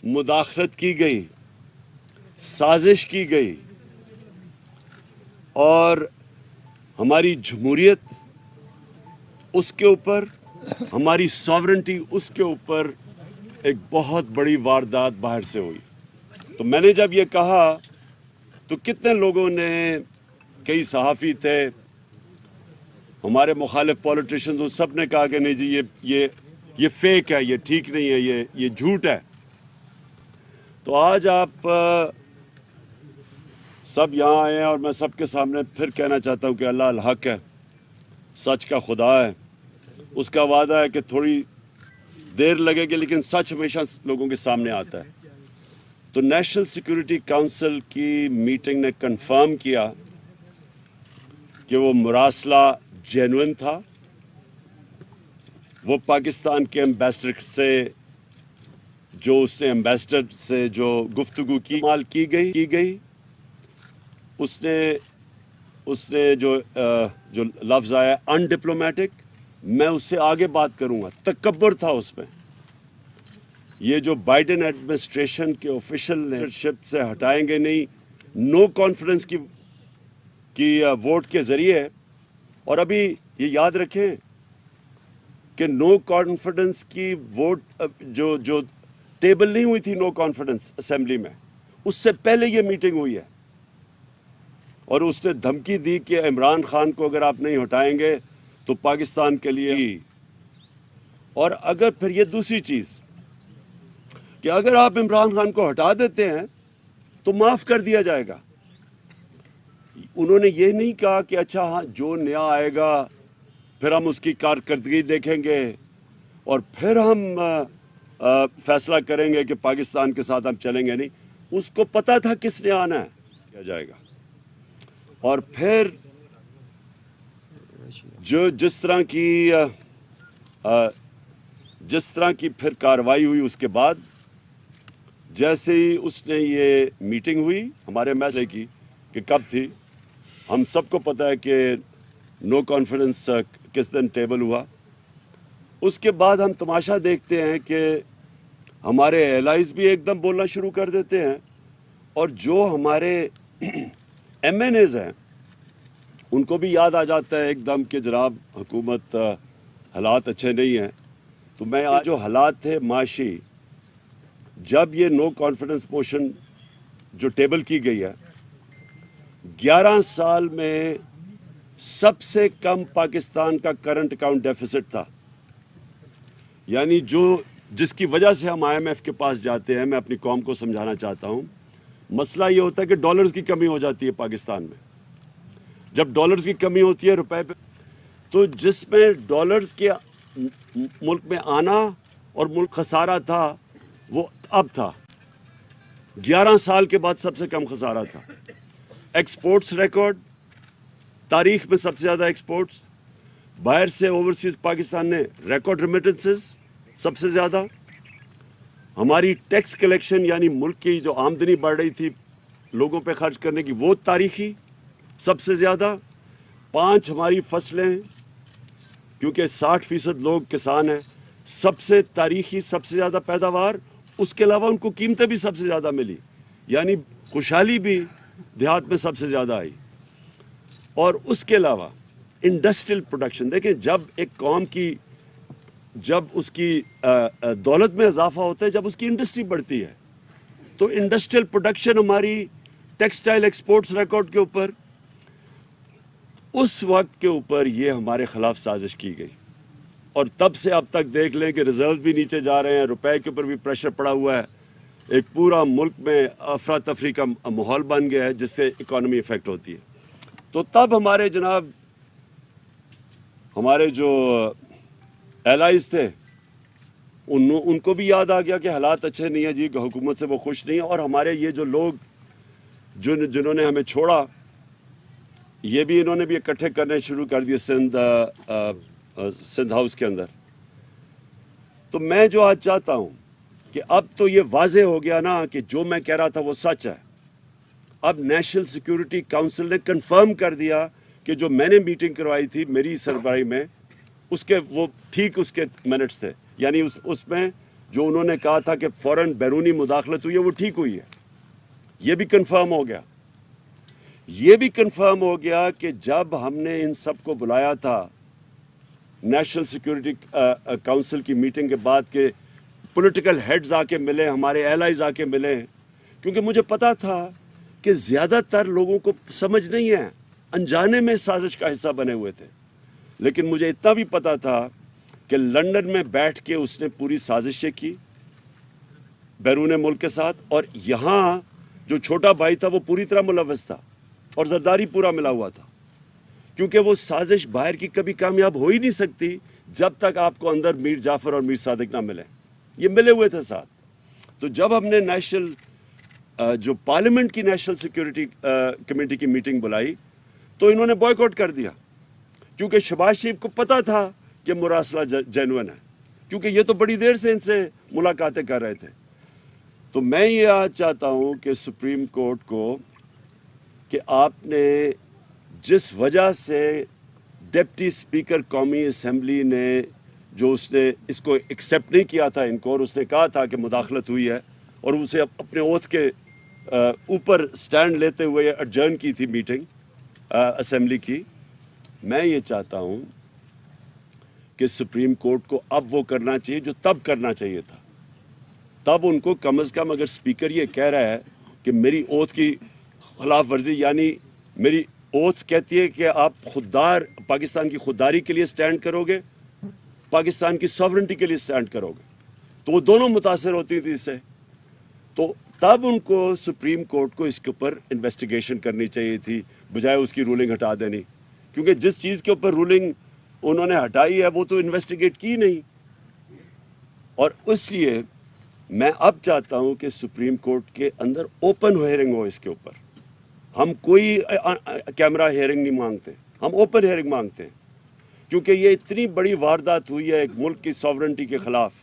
मुदाखलत की गई, साजिश की गई और हमारी जमहूरियत उसके ऊपर, हमारी सॉवरेंटी उसके ऊपर एक बहुत बड़ी वारदात बाहर से हुई। तो मैंने जब ये कहा तो कितने लोगों ने, कई सहाफ़ी थे, हमारे मुखालिफ पॉलिटिशियंस, उन सब ने कहा कि नहीं जी ये फेक है, ये ठीक नहीं है, ये झूठ है। तो आज आप सब यहाँ आए हैं और मैं सबके सामने फिर कहना चाहता हूँ कि अल्लाह अल हक है, सच का खुदा है, उसका वादा है कि थोड़ी देर लगेगी लेकिन सच हमेशा लोगों के सामने आता है। तो नेशनल सिक्योरिटी काउंसिल की मीटिंग ने कंफर्म किया कि वो मुरासला जेन्युइन था। वो पाकिस्तान के एम्बेसडर से जो उसने एम्बेसडर से जो गुफ्तगू की माल की गई उसने जो लफ्ज़ आया अनडिप्लोमेटिक, मैं उससे आगे बात करूंगा, तकब्बुर था उसमें। ये जो बाइडेन एडमिनिस्ट्रेशन के ऑफिशियल लीडरशिप से हटाएंगे नहीं, नो कॉन्फिडेंस की वोट के ज़रिए। और अभी ये याद रखें कि नो कॉन्फिडेंस की वोट जो टेबल नहीं हुई थी नो कॉन्फिडेंस असेंबली में, उससे पहले ये मीटिंग हुई है और उसने धमकी दी कि इमरान खान को अगर आप नहीं हटाएंगे तो पाकिस्तान के लिए। और अगर फिर ये दूसरी चीज़ कि अगर आप इमरान खान को हटा देते हैं तो माफ़ कर दिया जाएगा। उन्होंने ये नहीं कहा कि अच्छा हाँ जो नया आएगा फिर हम उसकी कारकर्दगी देखेंगे और फिर हम फैसला करेंगे कि पाकिस्तान के साथ हम चलेंगे। नहीं, उसको पता था किसने आना है, किया जाएगा। और फिर जो जिस तरह की फिर कार्रवाई हुई, उसके बाद जैसे ही उसने ये मीटिंग हुई हमारे मैच की कि कब थी, हम सबको पता है कि नो कॉन्फिडेंस किस दिन टेबल हुआ। उसके बाद हम तमाशा देखते हैं कि हमारे एलाइज भी एकदम बोलना शुरू कर देते हैं और जो हमारे MNAs हैं उनको भी याद आ जाता है एकदम कि जनाब हुकूमत हालात अच्छे नहीं हैं। तो मैं आज जो हालात थे माशी, जब ये नो कॉन्फिडेंस मोशन जो टेबल की गई है, 11 साल में सबसे कम पाकिस्तान का करंट अकाउंट डेफिसिट था। यानी जिसकी वजह से हम IMF के पास जाते हैं, मैं अपनी कौम को समझाना चाहता हूँ, मसला ये होता है कि डॉलर्स की कमी हो जाती है पाकिस्तान में। जब डॉलर्स की कमी होती है रुपए पे, तो जिसमें डॉलर्स के मुल्क में आना और मुल्क खसारा था वो अब था। 11 साल के बाद सबसे कम खसारा था। एक्सपोर्ट्स रिकॉर्ड, तारीख में सबसे ज़्यादा एक्सपोर्ट्स, बाहर से ओवरसीज पाकिस्तान ने रिकॉर्ड रेमिटेंसेस सबसे ज़्यादा। हमारी टैक्स कलेक्शन यानी मुल्क की जो आमदनी बढ़ रही थी लोगों पे खर्च करने की, वो तारीखी सबसे ज़्यादा। 5 हमारी फसलें, क्योंकि 60% लोग किसान हैं, सबसे तारीखी सबसे ज़्यादा पैदावार। उसके अलावा उनको कीमतें भी सबसे ज़्यादा मिली, यानी खुशहाली भी देहात में सबसे ज़्यादा आई। और उसके अलावा इंडस्ट्रियल प्रोडक्शन देखें, जब एक कौम की जब उसकी दौलत में इजाफा होता है, जब उसकी इंडस्ट्री बढ़ती है, तो इंडस्ट्रियल प्रोडक्शन हमारी टेक्सटाइल एक्सपोर्ट्स रिकॉर्ड के ऊपर, उस वक्त के ऊपर ये हमारे खिलाफ साजिश की गई। और तब से अब तक देख लें कि रिजर्व भी नीचे जा रहे हैं, रुपए के ऊपर भी प्रेशर पड़ा हुआ है, एक पूरा मुल्क में अफरा तफरी का माहौल बन गया है जिससे इकॉनमी इफेक्ट होती है। तो तब हमारे जनाब हमारे जो एलाइज थे उनको भी याद आ गया कि हालात अच्छे नहीं है जी, हुकूमत से वो खुश नहीं है। और हमारे ये जो लोग जिन्होंने हमें छोड़ा, ये भी इन्होंने भी इकट्ठे करने शुरू कर दिए सिंध हाउस के अंदर। तो मैं जो आज चाहता हूँ कि अब तो ये वाजे हो गया ना कि जो मैं कह रहा था वो सच है। अब नेशनल सिक्योरिटी काउंसिल ने कंफर्म कर दिया कि जो मैंने मीटिंग करवाई थी मेरी सरबराही में, उसके वो ठीक उसके मिनट्स थे, यानी उसमें जो उन्होंने कहा था कि फौरन बैरूनी मुदाखलत हुई है वो ठीक हुई है। ये भी कंफर्म हो गया। ये भी कंफर्म हो गया कि जब हमने इन सब को बुलाया था नेशनल सिक्योरिटी काउंसिल की मीटिंग के बाद के पॉलिटिकल हेड्स आके मिले, हमारे एलाइज आके मिले, क्योंकि मुझे पता था कि ज़्यादातर लोगों को समझ नहीं है, अनजाने में साजिश का हिस्सा बने हुए थे। लेकिन मुझे इतना भी पता था कि लंदन में बैठ के उसने पूरी साजिशें की बैरून मुल्क के साथ, और यहाँ जो छोटा भाई था वो पूरी तरह मुलव्वस था और जरदारी पूरा मिला हुआ था, क्योंकि वो साजिश बाहर की कभी कामयाब हो ही नहीं सकती जब तक आपको अंदर मीर जाफर और मीर सादिक ना मिले। ये मिले हुए थे साथ। तो जब हमने जो पार्लियामेंट की नेशनल सिक्योरिटी कमेटी की मीटिंग बुलाई तो इन्होंने बॉयकॉट कर दिया, क्योंकि शहबाज शरीफ को पता था कि मुरासला जेन्युइन है, क्योंकि ये तो बड़ी देर से इनसे मुलाकातें कर रहे थे। तो मैं ये आज चाहता हूँ कि सुप्रीम कोर्ट को कि आपने जिस वजह से डिप्टी स्पीकर कौमी असम्बली ने जो उसने इसको एक्सेप्ट नहीं किया था इनको, और उसने कहा था कि मुदाखलत हुई है, और उसे अपने ओथ के ऊपर स्टैंड लेते हुए एडजर्न की थी मीटिंग असम्बली की। मैं ये चाहता हूँ कि सुप्रीम कोर्ट को अब वो करना चाहिए जो तब करना चाहिए था। तब उनको कम अज़ कम, अगर स्पीकर ये कह रहा है कि मेरी ओथ की खिलाफ वर्जी, यानी मेरी ओथ कहती है कि आप खुददार पाकिस्तान की खुददारी के लिए स्टैंड करोगे, पाकिस्तान की सॉवरेंटी के लिए स्टैंड करोगे, तो वो दोनों मुतासर होती थी इससे। तो तब उनको सुप्रीम कोर्ट को इसके ऊपर इन्वेस्टिगेशन करनी चाहिए थी, बजाय उसकी रूलिंग हटा देनी, क्योंकि जिस चीज़ के ऊपर रूलिंग उन्होंने हटाई है वो तो इन्वेस्टिगेट की नहीं। और इसलिए मैं अब चाहता हूं कि सुप्रीम कोर्ट के अंदर ओपन हियरिंग हो इसके ऊपर। हम कोई कैमरा हियरिंग नहीं मांगते, हम ओपन हियरिंग मांगते हैं, क्योंकि ये इतनी बड़ी वारदात हुई है एक मुल्क की सॉवरेंटी के ख़िलाफ़,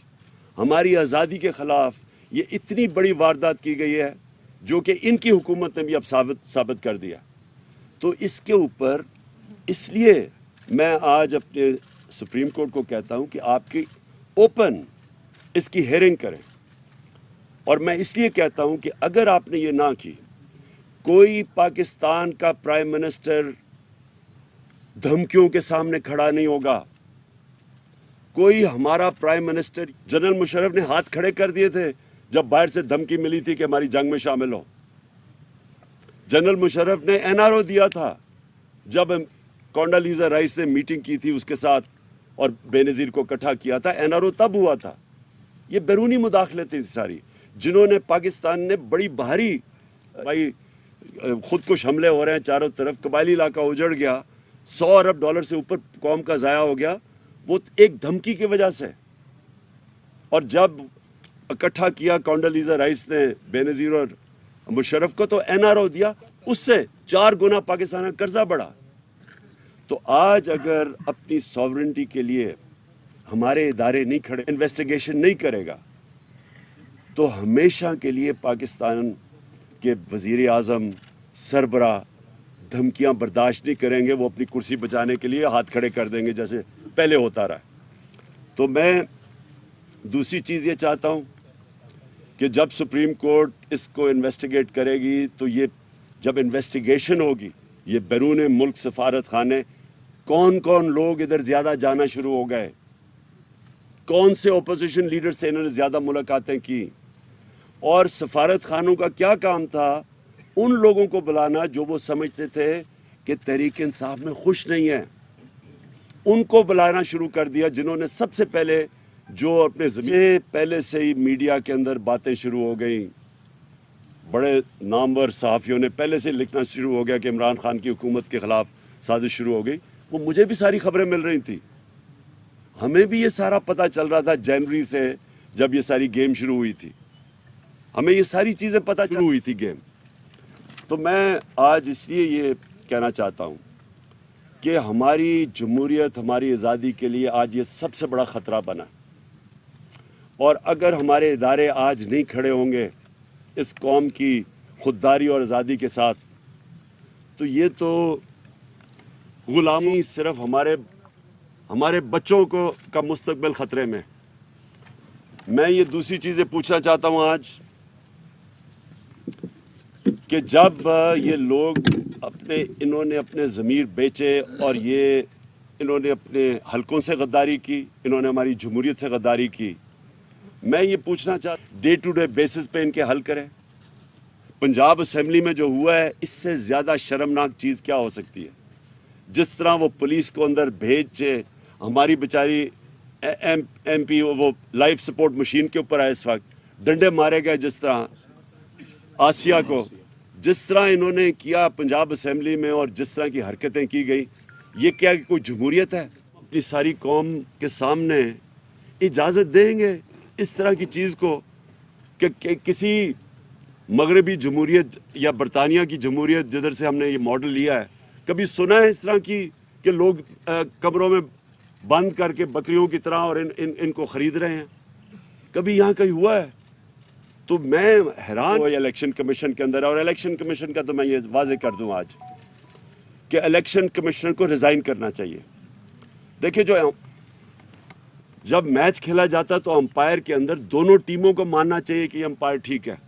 हमारी आज़ादी के ख़िलाफ़ ये इतनी बड़ी वारदात की गई है जो कि इनकी हुकूमत ने भी अब साबित कर दिया। तो इसके ऊपर इसलिए मैं आज अपने सुप्रीम कोर्ट को कहता हूं कि आपकी ओपन इसकी हियरिंग करें। और मैं इसलिए कहता हूं कि अगर आपने ये ना की, कोई पाकिस्तान का प्राइम मिनिस्टर धमकियों के सामने खड़ा नहीं होगा। कोई हमारा प्राइम मिनिस्टर, जनरल मुशर्रफ ने हाथ खड़े कर दिए थे जब बाहर से धमकी मिली थी कि हमारी जंग में शामिल हो। जनरल मुशर्रफ ने एनआरओ दिया था जब कॉन्डोलीज़ा राइस ने मीटिंग की थी उसके साथ और बेनज़ीर को इकट्ठा किया था, एनआरओ तब हुआ था। ये बैरूनी मुदाखलत थी सारी, जिन्होंने पाकिस्तान ने बड़ी भारी, भाई खुदकुश हमले हो रहे हैं चारों तरफ, कबायली इलाका उजड़ गया, $100 अरब से ऊपर कौम का ज़ाया हो गया, वो एक धमकी की वजह से। और जब इकट्ठा किया कॉन्डोलीज़ा राइस ने बेनज़ीर और मुशर्रफ को, तो एनआरओ दिया, उससे 4 गुना पाकिस्तान का कर्जा बढ़ा। तो आज अगर अपनी सॉवरेंटी के लिए हमारे इदारे नहीं खड़े, इन्वेस्टिगेशन नहीं करेगा, तो हमेशा के लिए पाकिस्तान के वज़ीर आज़म, सरबरा धमकियां बर्दाश्त नहीं करेंगे। वो अपनी कुर्सी बचाने के लिए हाथ खड़े कर देंगे जैसे पहले होता रहा। तो मैं दूसरी चीज़ ये चाहता हूं कि जब सुप्रीम कोर्ट इसको इन्वेस्टिगेट करेगी, तो ये जब इन्वेस्टिगेशन होगी, ये बैरून मुल्क सफारत खाने, कौन कौन लोग इधर ज़्यादा जाना शुरू हो गए, कौन से ओपोजिशन लीडर से इन्होंने ज़्यादा मुलाकातें की, और सफारत खानों का क्या काम था उन लोगों को बुलाना जो वो समझते थे कि तहरीक इंसाफ में खुश नहीं है, उनको बुलाना शुरू कर दिया, जिन्होंने सबसे पहले जो अपने से पहले से ही मीडिया के अंदर बातें शुरू हो गई, बड़े नामवर सहाफ़ियों ने पहले से लिखना शुरू हो गया कि इमरान खान की हुकूमत के ख़िलाफ़ साजिश शुरू हो गई। वो मुझे भी सारी खबरें मिल रही थी, हमें भी ये सारा पता चल रहा था जनवरी से, जब ये सारी गेम शुरू हुई थी, हमें ये सारी चीज़ें पता शुरू हुई थी गेम। तो मैं आज इसलिए ये कहना चाहता हूँ कि हमारी जमहूरियत, हमारी आज़ादी के लिए आज ये सबसे बड़ा ख़तरा बना, और अगर हमारे इदारे आज नहीं खड़े होंगे इस कौम की खुददारी और आज़ादी के साथ, तो ये तो गुलामी, सिर्फ हमारे बच्चों को का मुस्तकबिल ख़तरे में। मैं ये दूसरी चीजें पूछना चाहता हूं आज कि जब ये लोग इन्होंने अपने ज़मीर बेचे और इन्होंने अपने हलकों से गद्दारी की, इन्होंने हमारी जमहूरियत से गद्दारी की, मैं ये पूछना चाहता डे टू डे बेसिस पे इनके हल करें। पंजाब असेंबली में जो हुआ है, इससे ज़्यादा शर्मनाक चीज़ क्या हो सकती है? जिस तरह वो पुलिस को अंदर भेज हमारी बेचारी MP वो लाइफ सपोर्ट मशीन के ऊपर है, इस वक्त डंडे मारे गए, जिस तरह आसिया को, जिस तरह इन्होंने किया पंजाब असेंबली में और जिस तरह की हरकतें की गई, ये क्या कोई जमहूरियत है? अपनी सारी कौम के सामने इजाज़त देंगे इस तरह की चीज़ को कि किसी मगरबी जमहूरियत या बरतानिया की जमहूरियत जिधर से हमने ये मॉडल लिया है, कभी सुना है इस तरह की कि लोग कमरों में बंद करके बकरियों की तरह और इनको खरीद रहे हैं? कभी यहाँ कहीं हुआ है? तो मैं हैरान हुआ इलेक्शन कमीशन के अंदर। और इलेक्शन कमीशन का तो मैं ये वाजे कर दूं आज कि इलेक्शन कमिश्नर को रिजाइन करना चाहिए। देखिए, जब मैच खेला जाता तो अंपायर के अंदर दोनों टीमों को मानना चाहिए कि अंपायर ठीक है।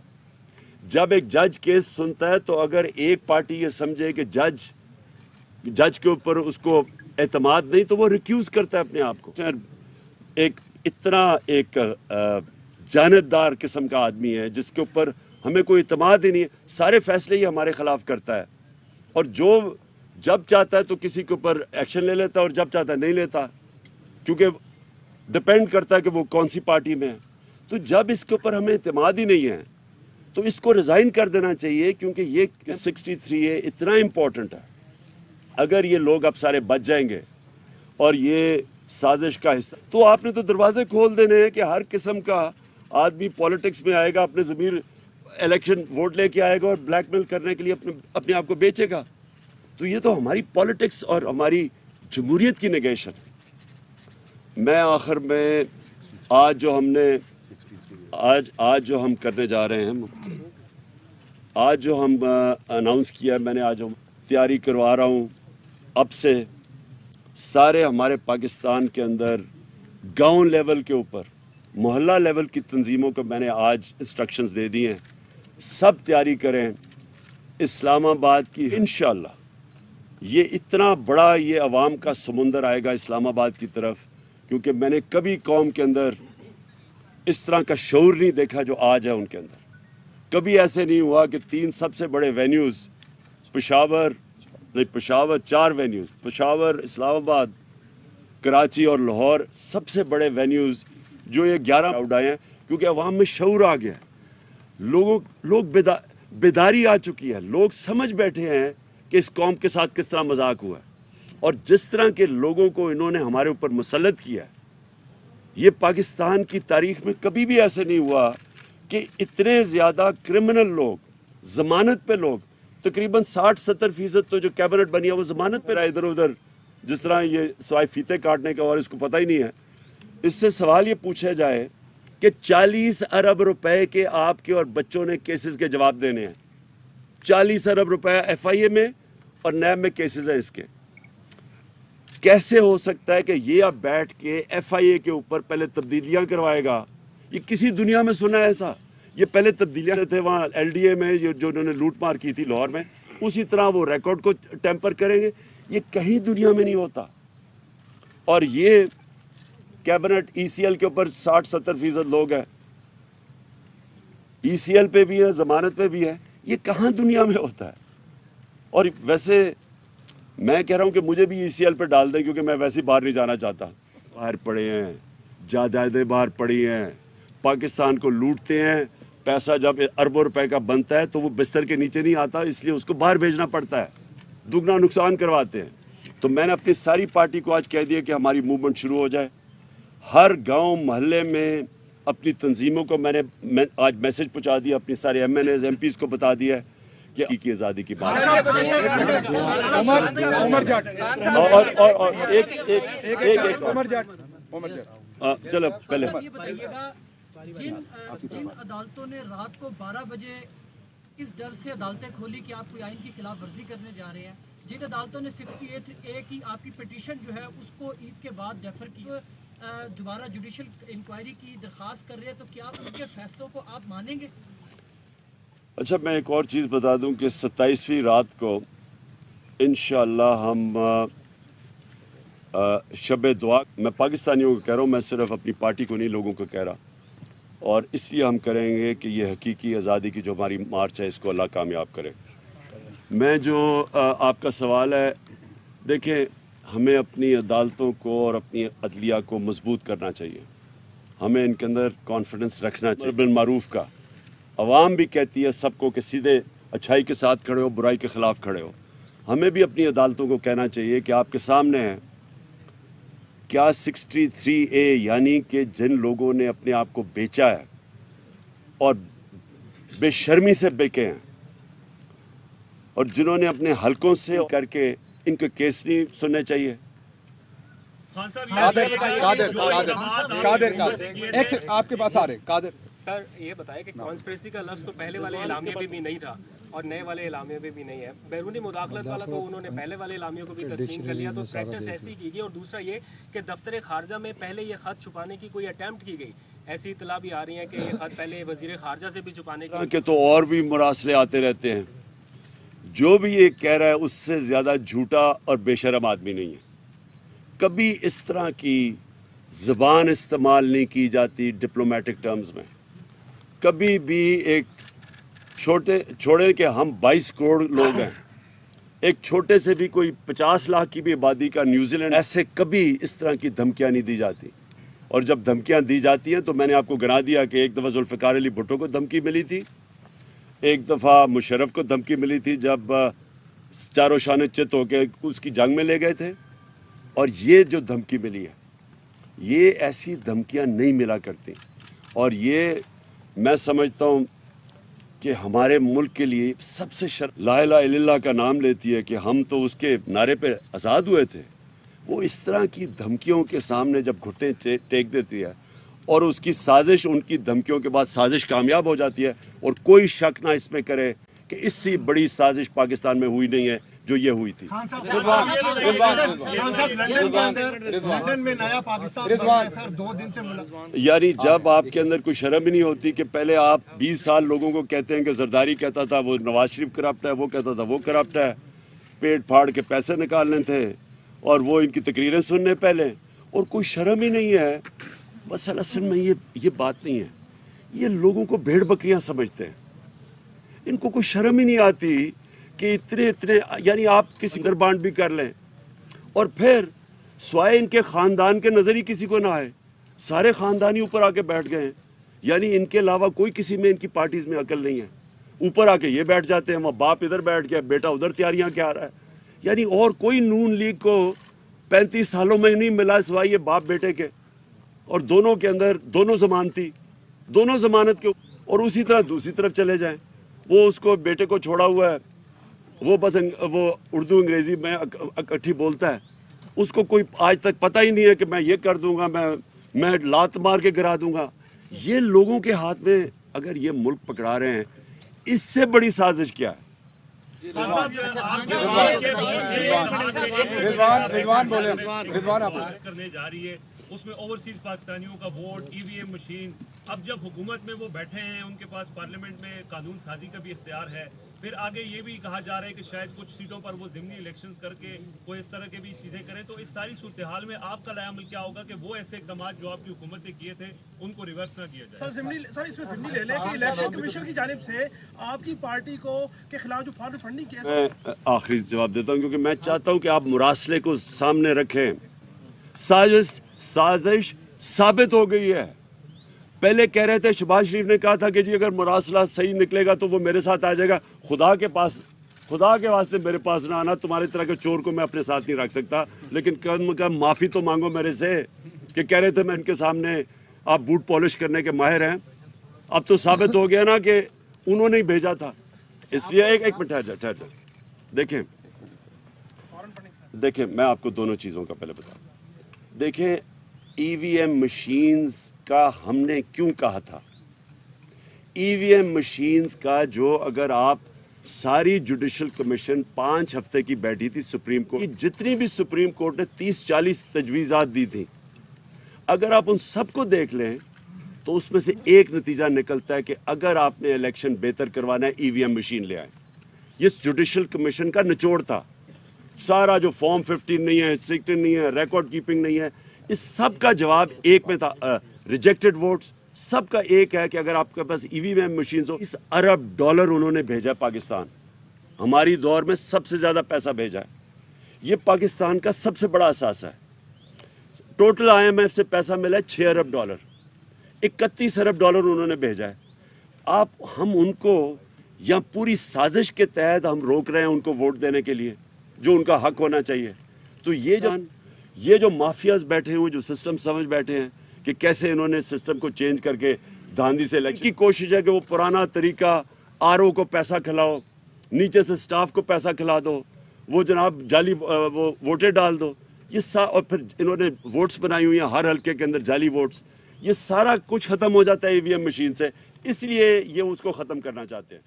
जब एक जज केस सुनता है तो अगर एक पार्टी ये समझे कि जज के ऊपर उसको एतमाद नहीं, तो वो रिक्यूज करता है अपने आप को। एक जानबदार किस्म का आदमी है जिसके ऊपर हमें कोई इतमाद ही नहीं है, सारे फैसले ही हमारे खिलाफ करता है, और जो जब चाहता है तो किसी के ऊपर एक्शन ले लेता है और जब चाहता है नहीं लेता, क्योंकि डिपेंड करता है कि वो कौन सी पार्टी में है। तो जब इसके ऊपर हमें इतमाद ही नहीं है तो इसको रिजाइन कर देना चाहिए, क्योंकि ये 63A इतना इम्पोर्टेंट है। अगर ये लोग अब सारे बच जाएंगे और ये साजिश का हिस्सा, तो आपने तो दरवाजे खोल देने हैं कि हर किस्म का आदमी पॉलिटिक्स में आएगा, अपने ज़मीर इलेक्शन वोट लेके आएगा और ब्लैकमेल करने के लिए अपने आप को बेचेगा। तो ये तो हमारी पॉलिटिक्स और हमारी जमहूरियत की नेगेशन है। मैं आखिर में आज जो हम करने जा रहे हैं, आज जो हम अनाउंस किया, मैंने आज हम तैयारी करवा रहा हूँ अब से सारे हमारे पाकिस्तान के अंदर गांव लेवल के ऊपर, मोहल्ला लेवल की तंजीमों को मैंने आज इंस्ट्रक्शंस दे दिए हैं, सब तैयारी करें इस्लामाबाद की। इंशाअल्लाह ये इतना बड़ा ये अवाम का समुंदर आएगा इस्लामाबाद की तरफ, क्योंकि मैंने कभी कौम के अंदर इस तरह का शऊर नहीं देखा जो आज है उनके अंदर। कभी ऐसे नहीं हुआ कि 3 सबसे बड़े वेन्यूज़ पेशावर 4 वेन्यूज़, पेशावर, इस्लामाबाद, कराची और लाहौर, सबसे बड़े वेन्यूज़ जो ये 11 आउट आए हैं, क्योंकि अवाम में शऊर आ गया, लोग बेदारी आ चुकी है, लोग समझ बैठे हैं कि इस कौम के साथ किस तरह मजाक हुआ है। और जिस तरह के लोगों को इन्होंने हमारे ऊपर मुसल्लत किया है, ये पाकिस्तान की तारीख में कभी भी ऐसे नहीं हुआ कि इतने ज़्यादा क्रिमिनल लोग, ज़मानत पे लोग, तकरीबन 60-70% तो जो कैबिनेट बनी है वो ज़मानत पे रहा इधर उधर, जिस तरह ये सवाई फीते काटने का, और इसको पता ही नहीं है। इससे सवाल ये पूछा जाए कि 40 अरब रुपए के आपके और बच्चों ने केसेस के जवाब देने हैं। 40 अरब रुपए FIA में और नैब में केसेस हैं इसके। कैसे हो सकता है कि ये अब बैठ के FIA के ऊपर पहले तब्दीलियां करवाएगा? ये किसी दुनिया में सुना है ऐसा? ये पहले तब्दीलियां थे वहाँ LDA में जो उन्होंने लूट मार की थी लाहौर में, उसी तरह वो रिकॉर्ड को टेम्पर करेंगे? ये कहीं दुनिया में नहीं होता। और ये कैबिनेट ECL के ऊपर 60-70% लोग हैं, ECL पे भी है, जमानत पे भी है। ये कहाँ दुनिया में होता है? और वैसे मैं कह रहा हूँ कि मुझे भी ECL पे डाल दें, क्योंकि मैं वैसे ही बाहर नहीं जाना चाहता। बाहर पड़े हैं, जायदादें बाहर पड़ी हैं, पाकिस्तान को लूटते हैं, पैसा जब अरबों रुपए का बनता है तो वो बिस्तर के नीचे नहीं आता, इसलिए उसको बाहर भेजना पड़ता है, दुगना नुकसान करवाते हैं। तो मैंने अपनी सारी पार्टी को आज कह दिया कि हमारी मूवमेंट शुरू हो जाए। हर गांव मोहल्ले में अपनी तंजीमों को मैंने आज मैसेज पहुंचा दिया, अपनी सारे MNAs MPs को बता दिया कि आज़ादी की बात है। और चलो पहले जिन अदालतों ने रात को 12 बजे इस डर से अदालतें खोली कि आप कोई आइन की खिलाफ वर्जी करने जा रहे हैं, जिन अदालतों ने 68A की आपकी पिटीशन जो है उसको ईद के बाद डेफर की, दोबारा जुडिशल इंक्वायरी की दरख्वास्त कर रहे हैं, तो क्या उनके फैसलों को आप मानेंगे? अच्छा, मैं एक और चीज़ बता दूं कि 27वीं रात को इंशाअल्लाह हम शब दुआ, मैं पाकिस्तानियों को कह रहा हूँ, मैं सिर्फ अपनी पार्टी को नहीं, लोगों को कह रहा, और इसलिए हम करेंगे कि ये हकीकी आज़ादी की जो हमारी मार्च है इसको अल्लाह कामयाब करे। मैं जो आपका सवाल है, देखें, हमें अपनी अदालतों को और अपनी अदलिया को मजबूत करना चाहिए, हमें इनके अंदर कॉन्फिडेंस रखना चाहिए। बिल मारूफ का अवाम भी कहती है सबको कि सीधे अच्छाई के साथ खड़े हो, बुराई के ख़िलाफ़ खड़े हो। हमें भी अपनी अदालतों को कहना चाहिए कि आपके सामने है क्या 63A, यानी कि जिन लोगों ने अपने आप को बेचा है और बेशर्मी से बेचे हैं और जिन्होंने अपने हलकों से करके इनके केस नहीं सुनने चाहिए। आपके पास आ रहे कादिर सर, ये बताएं कि कॉन्स्पिरेसी का लफ्ज़ तो पहले वाले इलामिया पे भी नहीं था और नए वाले इलामिया पे भी नहीं है। बैरूनी मुदाखलत वाला तो उन्होंने पहले वाले इलामिया को भी तस्लीम कर लिया, तो प्रैक्टिस ऐसी की गई। और दूसरा ये कि दफ्तर खारजा में पहले ये ख़त छुपाने की कोई अटैम्प्ट की गई, ऐसी इतला भी आ रही है कि ये ख़त पहले वज़ीर खारजा से भी छुपाने के तो और भी मुरासले आते रहते हैं। जो भी ये कह रहा है उससे ज़्यादा झूठा और बेशरम आदमी नहीं है। कभी इस तरह की ज़बान इस्तेमाल नहीं की जाती डिप्लोमेटिक टर्म्स में। कभी भी एक छोड़े कि हम 22 करोड़ लोग हैं, एक छोटे से भी कोई 50 लाख की भी आबादी का न्यूजीलैंड, ऐसे कभी इस तरह की धमकियां नहीं दी जाती। और जब धमकियां दी जाती हैं तो मैंने आपको गिना दिया कि एक दफ़ा जुल्फ़िकार अली भुट्टो को धमकी मिली थी, एक दफ़ा मुशर्रफ को धमकी मिली थी जब चारों शाने चित होकर उसकी जंग में ले गए थे। और ये जो धमकी मिली है, ये ऐसी धमकियां नहीं मिला करती। और ये मैं समझता हूँ कि हमारे मुल्क के लिए सबसे ला इलाहा इल्लल्लाह का नाम लेती है कि हम तो उसके नारे पे आज़ाद हुए थे, वो इस तरह की धमकियों के सामने जब घुटने टेक देती है और उसकी साजिश, उनकी धमकियों के बाद साजिश कामयाब हो जाती है, और कोई शक ना इसमें करे कि इससे बड़ी साजिश पाकिस्तान में हुई नहीं है जो ये हुई थी। लंदन में नया पाकिस्तान बना है सर, 2 दिन से यानी जब आपके अंदर कोई शर्म ही नहीं होती कि पहले आप 20 साल लोगों को कहते हैं कि जरदारी कहता था वो नवाज शरीफ करप्ट है, वो कहता था वो करप्ट है, पेट फाड़ के पैसे निकालने थे और वो इनकी तकरीरें सुनने पहले, और कोई शर्म ही नहीं है। बस असल में ये बात नहीं है, ये लोगों को भेड़ बकरियां समझते हैं, इनको कोई शर्म ही नहीं आती कि इतने यानी आप किसी गरबांड भी कर लें और फिर स्वाय इनके ख़ानदान के नज़र ही किसी को ना आए, सारे ख़ानदान ही ऊपर आके बैठ गए हैं। यानी इनके अलावा कोई किसी में, इनकी पार्टीज़ में अकल नहीं है। ऊपर आके ये बैठ जाते हैं, वहाँ बाप इधर बैठ गया, बेटा उधर तैयारियाँ क्या रहा है। यानी और कोई नून लीग को 35 सालों में नहीं मिला सिवाय ये बाप बेटे के, और दोनों के अंदर दोनों जमानती, दोनों जमानत के। और उसी तरह दूसरी तरफ चले जाएं, वो उसको बेटे को छोड़ा हुआ है, वो बस वो उर्दू अंग्रेज़ी में इकट्ठी बोलता है, उसको कोई आज तक पता ही नहीं है कि मैं ये कर दूंगा, मैं लात मार के गिरा दूंगा। ये लोगों के हाथ में अगर ये मुल्क पकड़ा रहे हैं, इससे बड़ी साजिश क्या है? करने जा रही है, उसमें ओवरसीज पाकिस्तानियों का वोट, ईवीएम मशीन। अब जब हुकूमत में वो बैठे हैं, उनके पास पार्लियामेंट में कानून साजी का भी इख्तियार है। फिर आगे ये भी कहा जा रहा है कि शायद कुछ सीटों पर वो ज़िमनी इलेक्शंस करके कोई इस तरह के भी चीज़ें करें। तो इस सारी सूरत हाल में आपका लायामल क्या होगा कि वो ऐसे इकदाम जो आपकी हुकूमत ने किए थे उनको रिवर्स ना किया जाए? सर इसमें ज़िमनी ले लें कि इलेक्शन कमीशन की जानिब से आपकी पार्टी को के खिलाफ जो फॉर्म फंडिंग किया। मैं आखिरी जवाब देता हूँ क्योंकि मैं चाहता हूँ कि आप मुरासले को सामने रखें। साजिश साबित हो गई है। पहले कह रहे थे, शहबाज शरीफ ने कहा था कि जी अगर मुरासला सही निकलेगा तो वो मेरे साथ आ जाएगा। खुदा के वास्ते मेरे पास ना आना, तुम्हारी तरह के चोर को मैं अपने साथ नहीं रख सकता। लेकिन कम कम माफ़ी तो मांगो मेरे से कि कह रहे थे मैं इनके सामने आप बूट पॉलिश करने के माहिर हैं। अब तो साबित हो गया ना कि उन्होंने ही भेजा था। इसलिए एक मिनट ठहर जा। देखें मैं आपको दोनों चीज़ों का पहले बताऊँ। देखें, ईवीएम मशीन्स का हमने क्यों कहा था? ईवीएम मशीन्स का जो अगर आप सारी जुडिशल कमीशन 5 हफ्ते की बैठी थी सुप्रीम कोर्ट, जितनी भी सुप्रीम कोर्ट ने 30-40 तजवीज़ात दी थी, अगर आप उन सबको देख लें तो उसमें से एक नतीजा निकलता है कि अगर आपने इलेक्शन बेहतर करवाना है ईवीएम मशीन ले आए। ये जुडिशल कमीशन का निचोड़ था। सारा जो फॉर्म 15 नहीं है, 16 नहीं है, रिकॉर्ड कीपिंग नहीं है, इस सब का जवाब एक में था, रिजेक्टेड वोट्स। सबका एक है कि अगर आपके पास ईवीएम मशीन हो, $20 अरब उन्होंने भेजा पाकिस्तान, हमारी दौर में सबसे ज्यादा पैसा भेजा है। ये पाकिस्तान का सबसे बड़ा असासा है। टोटल IMF से पैसा मिला है $6 अरब, $31 अरब उन्होंने भेजा है। हम उनको या पूरी साजिश के तहत हम रोक रहे हैं उनको वोट देने के लिए, जो उनका हक होना चाहिए। तो ये जो माफियाज बैठे हुए, जो सिस्टम समझ बैठे हैं कि कैसे इन्होंने सिस्टम को चेंज करके धांधी से इलेक्शन की कोशिश है कि वो पुराना तरीका RO को पैसा खिलाओ, नीचे से स्टाफ को पैसा खिला दो, वो जनाब जाली वो वोटें डाल दो, और फिर इन्होंने वोट्स बनाई हुई हैं हर हल्के के अंदर जाली वोट्स। ये सारा कुछ खत्म हो जाता है ईवीएम मशीन से, इसलिए ये उसको खत्म करना चाहते हैं।